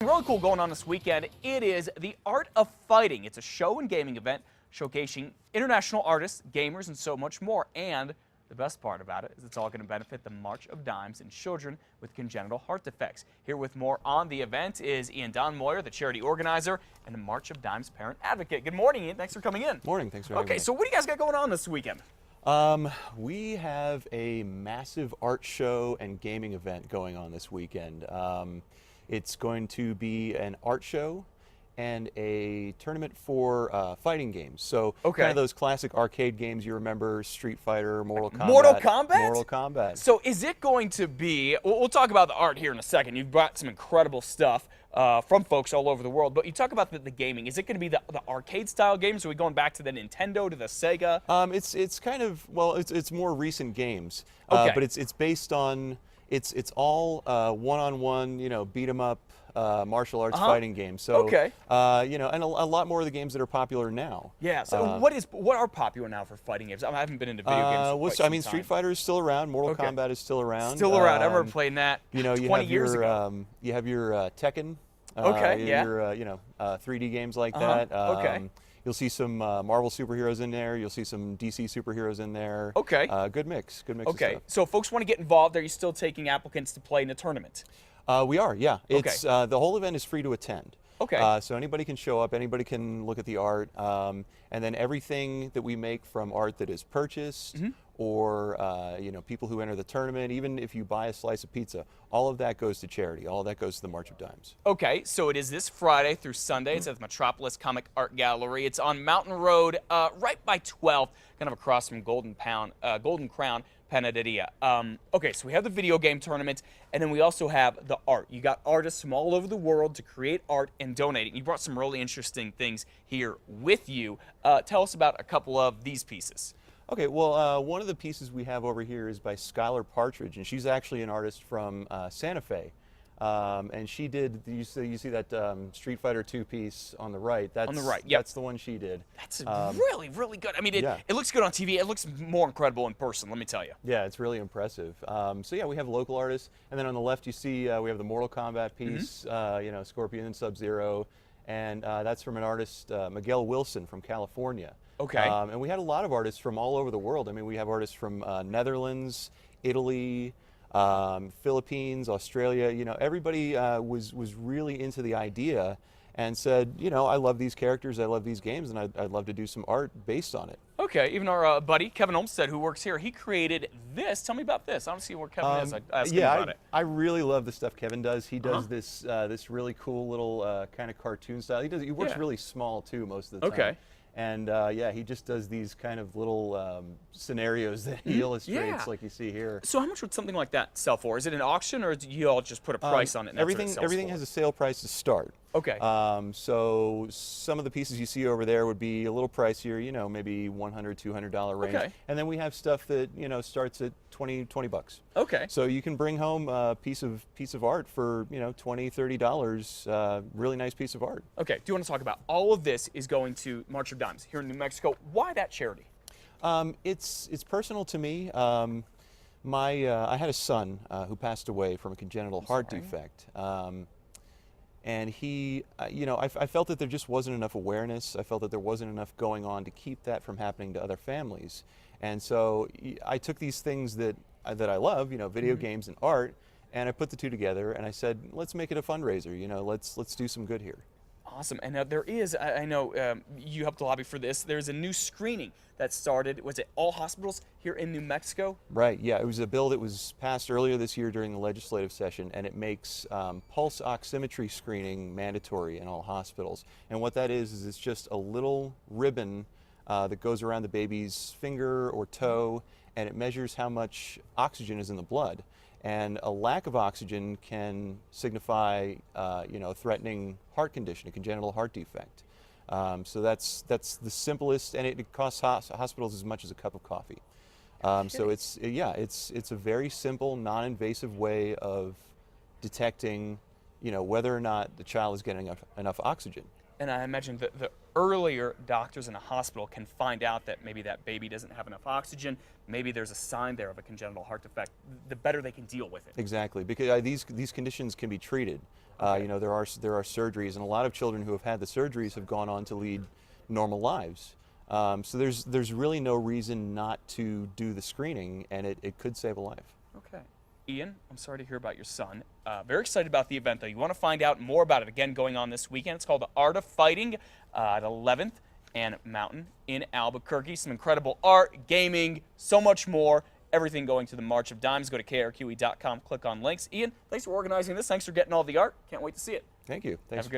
something really cool going on this weekend. It is the Art of Fighting. It's a show and gaming event showcasing international artists, gamers, and so much more. And the best part about it is it's all going to benefit the March of Dimes and children with congenital heart defects. Here with more on the event is Ian Don Moyer, the charity organizer and the March of Dimes parent advocate. Good morning, Ian. Thanks for coming in. Morning. Thanks for having me. Okay, so what do you guys got going on this weekend? We have a massive art show and gaming event going on this weekend. It's going to be an art show and a tournament for fighting games. So kind of those classic arcade games you remember, Street Fighter, Mortal Kombat. Mortal Kombat? Mortal Kombat. So is it going to be, we'll talk about the art here in a second. You've brought some incredible stuff from folks all over the world, but you talk about the gaming. Is it going to be the arcade style games? Are we going back to the Nintendo, to the Sega? It's kind of, well, it's more recent games, Okay. but it's based on, it's all one-on-one, you know, beat 'em up martial arts fighting games. So, you know, and a lot more of the games that are popular now. Yeah. So what are popular now for fighting games? I haven't been into video games for quite some I mean, Street Fighter is still around. Mortal Kombat is still around. Still around. I remember playing that. You know, 20 years ago. You have your Tekken. Your you know 3D games like that. You'll see some Marvel superheroes in there. You'll see some DC superheroes in there. Good mix. Good mix. Okay. So if folks want to get involved, are you still taking applicants to play in the tournament? We are. Yeah. It's the whole event is free to attend. Okay. So anybody can show up. Anybody can look at the art. And then everything that we make from art that is purchased, or you know, people who enter the tournament, even if you buy a slice of pizza, all of that goes to charity. All of that goes to the March of Dimes. Okay, so it is this Friday through Sunday. It's at the Metropolis Comic Art Gallery. It's on Mountain Road, right by 12th, kind of across from Golden Crown, Panadilla. Okay, so we have the video game tournament, and then we also have the art. You got artists from all over the world to create art and donate it. You brought some really interesting things here with you. Tell us about a couple of these pieces. Okay, well, one of the pieces we have over here is by Skylar Partridge, and she's actually an artist from Santa Fe. And she did, you see that Street Fighter 2 piece on the right. That's, on the right, yep. That's the one she did. That's really, really good. I mean, it looks good on TV. It looks more incredible in person, let me tell you. Yeah, it's really impressive. So yeah, we have local artists. And then on the left, you see we have the Mortal Kombat piece, you know, Scorpion and Sub-Zero. And that's from an artist, Miguel Wilson from California. Okay. And we had a lot of artists from all over the world. I mean, we have artists from Netherlands, Italy, Philippines, Australia. You know, everybody was really into the idea and said, you know, I love these characters, I love these games, and I'd love to do some art based on it. Okay, even our buddy Kevin Olmstead, who works here, he created this. Tell me about this. I don't see where Kevin is. I asked him about it. I really love the stuff Kevin does. He does this this really cool little kind of cartoon style. He works really small too most of the time. Okay. And yeah, he just does these kind of little scenarios that he illustrates, like you see here. So how much would something like that sell for? Is it an auction, or do you all just put a price on it? And everything has a sale price to start. Okay. So some of the pieces you see over there would be a little pricier, you know, maybe $100, $200 range. Okay. And then we have stuff that, you know, starts at 20 bucks. Okay. So you can bring home a piece of art for, you know, $20, $30. Really nice piece of art. Okay. Do you want to talk about all of this is going to March of Dimes here in New Mexico? Why that charity? It's personal to me. I had a son who passed away from a congenital heart defect. And he, you know, I felt that there just wasn't enough awareness. I felt that there wasn't enough going on to keep that from happening to other families. And so I took these things that I love, you know, video games and art, and I put the two together, and I said, let's make it a fundraiser. You know, let's do some good here. Awesome. And there is, I know you helped lobby for this, there's a new screening that started, was it all hospitals here in New Mexico? Right, yeah, it was a bill that was passed earlier this year during the legislative session, and it makes pulse oximetry screening mandatory in all hospitals. And what that is it's just a little ribbon that goes around the baby's finger or toe, and it measures how much oxygen is in the blood. And a lack of oxygen can signify, you know, a threatening heart condition, a congenital heart defect. So that's the simplest, and it costs hospitals as much as a cup of coffee. So it's a very simple, non-invasive way of detecting, you know, whether or not the child is getting enough oxygen. And I imagine the earlier doctors in a hospital can find out that maybe that baby doesn't have enough oxygen, maybe there's a sign there of a congenital heart defect, the better they can deal with it. Exactly, because these conditions can be treated. Okay. You know, there are surgeries, and a lot of children who have had the surgeries have gone on to lead normal lives. So there's really no reason not to do the screening, and it could save a life. Okay. Ian, I'm sorry to hear about your son. Very excited about the event, though. You want to find out more about it, again, going on this weekend. It's called The Art of Fighting at 11th and Mountain in Albuquerque. Some incredible art, gaming, so much more. Everything going to the March of Dimes. Go to krqe.com, click on links. Ian, thanks for organizing this. Thanks for getting all the art. Can't wait to see it. Thank you. Thanks. Have a good